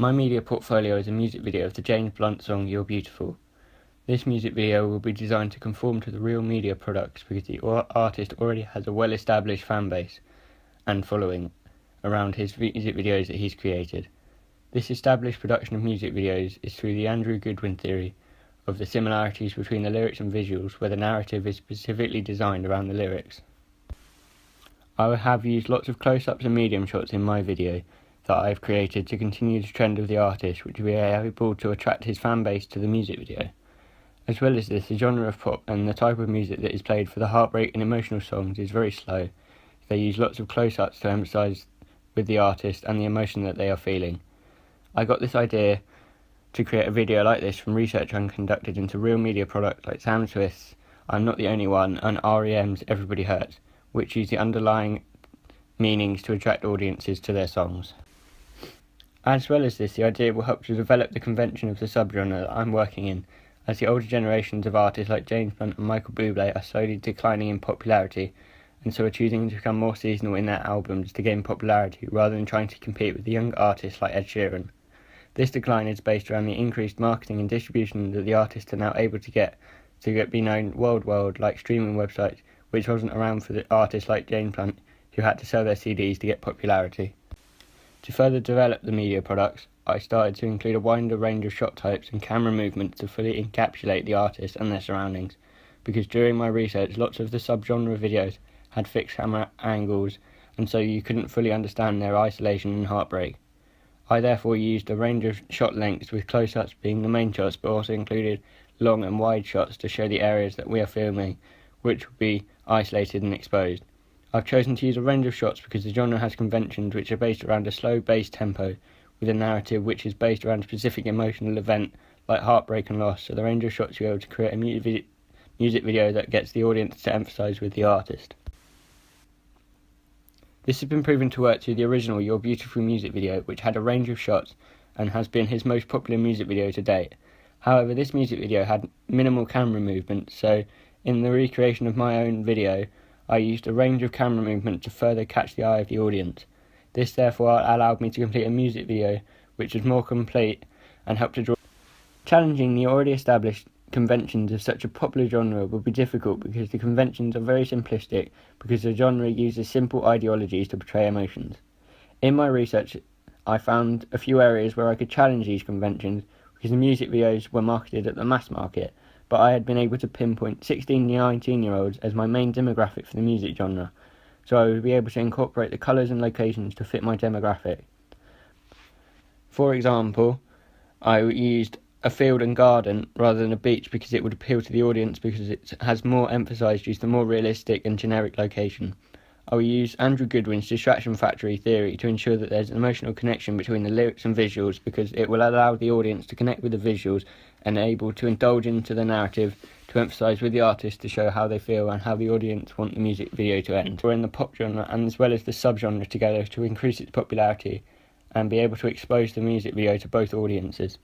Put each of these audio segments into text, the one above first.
My media portfolio is a music video of the James Blunt song You're Beautiful. This music video will be designed to conform to the real media products because the artist already has a well-established fan base and following around his music videos that he's created. This established production of music videos is through the Andrew Goodwin theory of the similarities between the lyrics and visuals, where the narrative is specifically designed around the lyrics. I have used lots of close-ups and medium shots in my video that I've created to continue the trend of the artist, which will be able to attract his fan base to the music video. As well as this, the genre of pop and the type of music that is played for the heartbreak and emotional songs is very slow. They use lots of close-ups to emphasise with the artist and the emotion that they are feeling. I got this idea to create a video like this from research I conducted into real media products like Sam Smith's I'm Not the Only One and R.E.M's Everybody Hurts, which use the underlying meanings to attract audiences to their songs. As well as this, the idea will help to develop the convention of the subgenre that I'm working in, as the older generations of artists like James Blunt and Michael Bublé are slowly declining in popularity, and so are choosing to become more seasonal in their albums to gain popularity rather than trying to compete with the younger artists like Ed Sheeran. This decline is based around the increased marketing and distribution that the artists are now able to get be known worldwide, like streaming websites, which wasn't around for the artists like James Blunt, who had to sell their CDs to get popularity. To further develop the media products, I started to include a wider range of shot types and camera movements to fully encapsulate the artist and their surroundings, because during my research lots of the subgenre videos had fixed camera angles, and so you couldn't fully understand their isolation and heartbreak. I therefore used a range of shot lengths, with close-ups being the main shots, but also included long and wide shots to show the areas that we are filming, which will be isolated and exposed. I've chosen to use a range of shots because the genre has conventions which are based around a slow bass tempo, with a narrative which is based around a specific emotional event like heartbreak and loss, so the range of shots you're able to create a music video that gets the audience to empathise with the artist. This has been proven to work through the original You're Beautiful music video, which had a range of shots and has been his most popular music video to date. However, this music video had minimal camera movement, so in the recreation of my own video, I used a range of camera movement to further catch the eye of the audience. This therefore allowed me to complete a music video which was more complete and helped to draw. Challenging the already established conventions of such a popular genre would be difficult because the conventions are very simplistic, because the genre uses simple ideologies to portray emotions. In my research, I found a few areas where I could challenge these conventions because the music videos were marketed at the mass market, but I had been able to pinpoint 16 to 19-year-olds as my main demographic for the music genre, so I would be able to incorporate the colours and locations to fit my demographic. For example, I used a field and garden rather than a beach because it would appeal to the audience because it has more emphasised use the more realistic and generic location. I will use Andrew Goodwin's distraction factory theory to ensure that there's an emotional connection between the lyrics and visuals, because it will allow the audience to connect with the visuals and able to indulge into the narrative to emphasise with the artist to show how they feel and how the audience want the music video to end. We're in the pop genre and as well as the subgenre together to increase its popularity and be able to expose the music video to both audiences.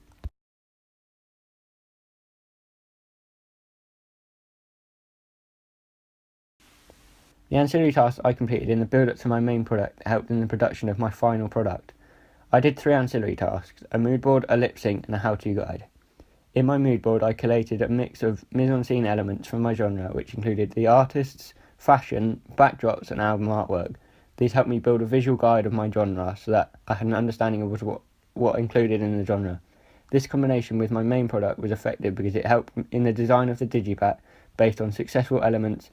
The ancillary tasks I completed in the build-up to my main product helped in the production of my final product. I did 3 ancillary tasks: a mood board, a lip sync and a how-to guide. In my mood board I collated a mix of mise-en-scene elements from my genre, which included the artists, fashion, backdrops and album artwork. These helped me build a visual guide of my genre so that I had an understanding of what included in the genre. This combination with my main product was effective because it helped in the design of the digipack based on successful elements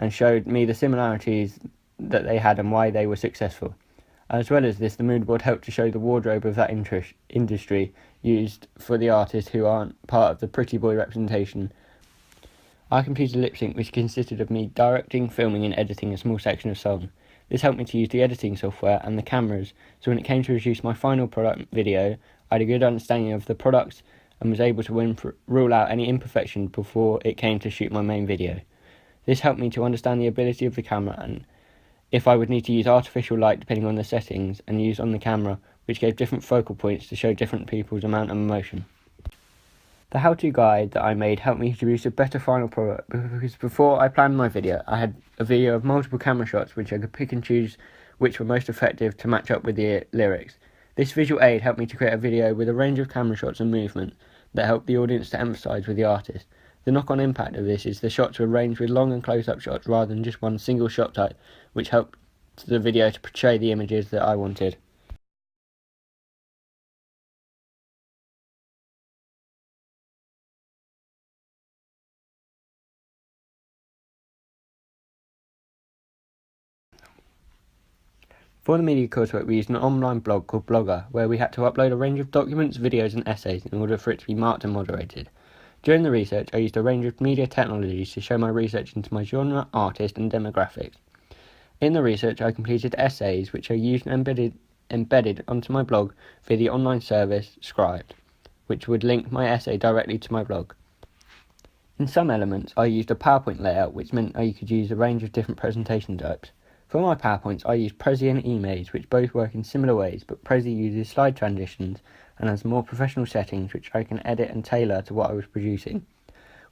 and showed me the similarities that they had and why they were successful. As well as this, the mood board helped to show the wardrobe of that industry used for the artists who aren't part of the pretty boy representation. I completed a lip sync which consisted of me directing, filming and editing a small section of song. This helped me to use the editing software and the cameras, so when it came to produce my final product video, I had a good understanding of the products and was able to rule out any imperfections before it came to shoot my main video. This helped me to understand the ability of the camera and if I would need to use artificial light depending on the settings and use on the camera, which gave different focal points to show different people's amount of emotion. The how-to guide that I made helped me to produce a better final product because before I planned my video, I had a video of multiple camera shots which I could pick and choose which were most effective to match up with the lyrics. This visual aid helped me to create a video with a range of camera shots and movement that helped the audience to empathise with the artist. The knock-on impact of this is the shots were arranged with long and close-up shots rather than just one single shot type, which helped the video to portray the images that I wanted. For the media coursework, we used an online blog called Blogger, where we had to upload a range of documents, videos and essays in order for it to be marked and moderated. During the research, I used a range of media technologies to show my research into my genre, artist and demographics. In the research, I completed essays which are used and embedded onto my blog via the online service Scribd, which would link my essay directly to my blog. In some elements, I used a PowerPoint layout, which meant I could use a range of different presentation types. For my PowerPoints, I use Prezi and eMaze, which both work in similar ways, but Prezi uses slide transitions and has more professional settings which I can edit and tailor to what I was producing,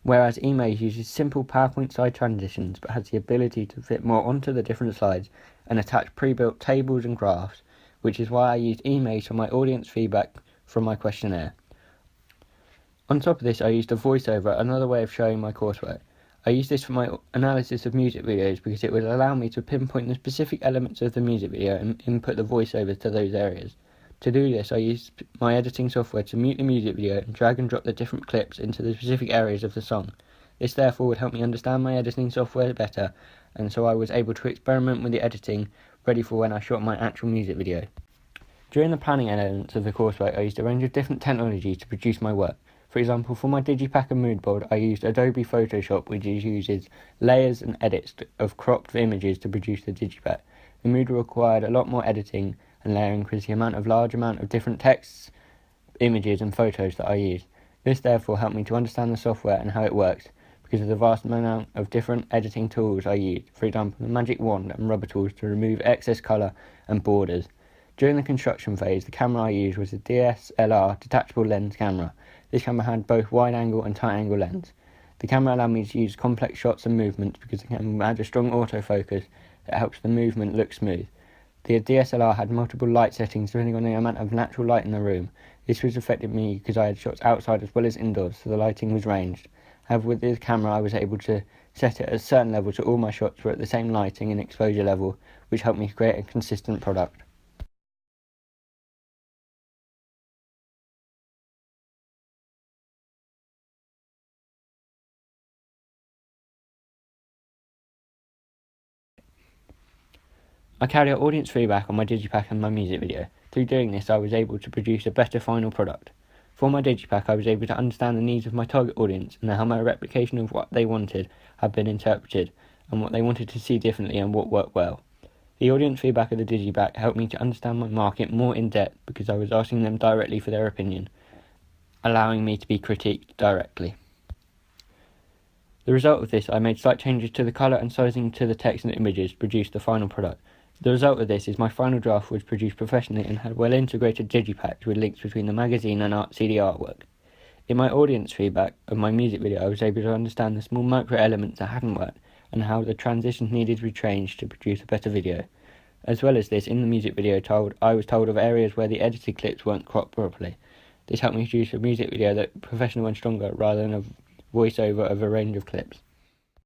whereas eMaze uses simple PowerPoint slide transitions but has the ability to fit more onto the different slides and attach pre-built tables and graphs, which is why I used eMaze for my audience feedback from my questionnaire. On top of this, I used a voiceover, another way of showing my coursework. I used this for my analysis of music videos because it would allow me to pinpoint the specific elements of the music video and input the voiceover to those areas. To do this, I used my editing software to mute the music video and drag and drop the different clips into the specific areas of the song. This therefore would help me understand my editing software better, and so I was able to experiment with the editing ready for when I shot my actual music video. During the planning elements of the coursework, I used a range of different technologies to produce my work. For example, for my Digipack and mood board, I used Adobe Photoshop, which uses layers and edits of cropped images to produce the Digipack. The mood required a lot more editing and layering because the large amount of different texts, images and photos that I used. This therefore helped me to understand the software and how it works because of the vast amount of different editing tools I used. For example, the magic wand and rubber tools to remove excess colour and borders. During the construction phase, the camera I used was a DSLR detachable lens camera. This camera had both wide angle and tight angle lens. The camera allowed me to use complex shots and movements because the camera had a strong autofocus that helps the movement look smooth. The DSLR had multiple light settings depending on the amount of natural light in the room. This was affected me because I had shots outside as well as indoors, so the lighting was ranged. However, with this camera I was able to set it at a certain level so all my shots were at the same lighting and exposure level, which helped me create a consistent product. I carried out audience feedback on my Digipack and my music video. Through doing this, I was able to produce a better final product. For my Digipack, I was able to understand the needs of my target audience and how my replication of what they wanted had been interpreted, and what they wanted to see differently and what worked well. The audience feedback of the Digipack helped me to understand my market more in depth because I was asking them directly for their opinion, allowing me to be critiqued directly. The result of this, I made slight changes to the colour and sizing to the text and images to produce the final product. The result of this is my final draft was produced professionally and had well integrated digipacks with links between the magazine and CD artwork. In my audience feedback of my music video, I was able to understand the small micro elements that hadn't worked and how the transitions needed to be changed to produce a better video. As well as this, in the music video I was told of areas where the edited clips weren't cropped properly. This helped me produce a music video that professional and stronger rather than a voiceover of a range of clips.